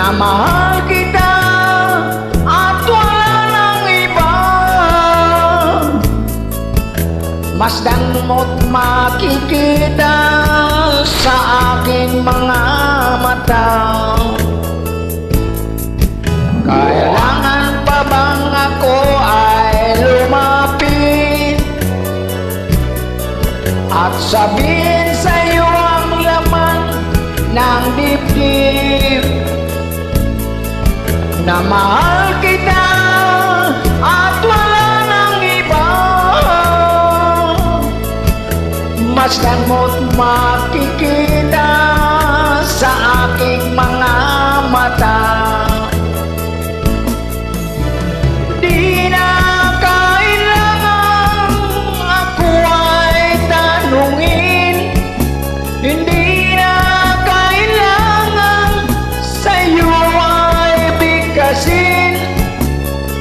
na mahal kita at wala nang iba. Masdan mo't makikita sa aking mga mata. Kailangan pa bang ako ay lumapit at sabihin sa'yo ang laman ng dibdib na mahal kita at wala nang iba? Masdan mo't makikita sa aking mga mata. Di na kailangan ako ay tanungin, hindi na kailangan sa'yo ay bigkasin.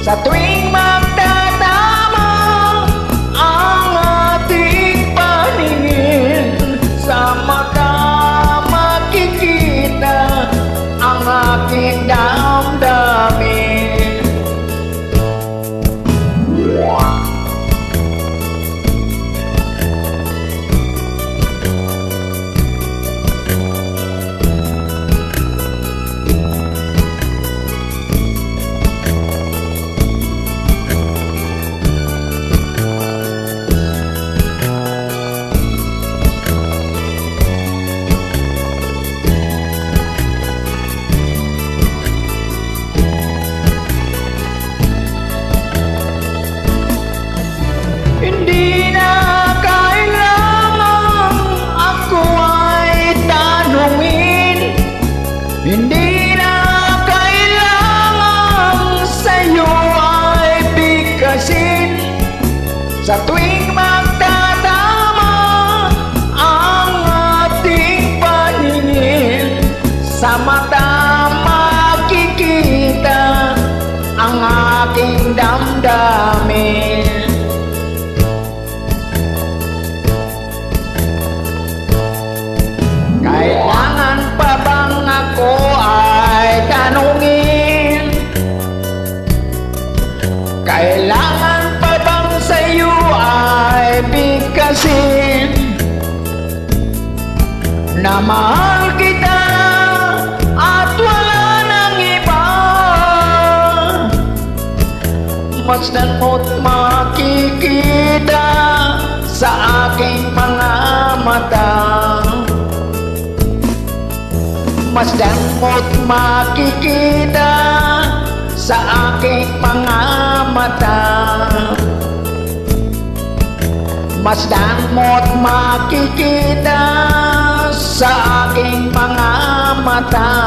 Sa tuwing magtatama ang ating paningin, sa mata makikita ang aking damdamin. Hindi na kailangan ako ay tanungin, hindi na kailangan sa'yo ay bigkasin. Sa tuwing magtatama ang ating paningin, sa mata makikita ang aking damdamin. Kailangan pa bang ako ay tanungin? Kailangan pa bang sa'yo ay bigkasin na mahal kita at wala nang iba? Masdan mo't makikita sa aking mga mata. Masdan mo't makikita sa aking mga mata. Masdan mo't makikita sa aking mga mata.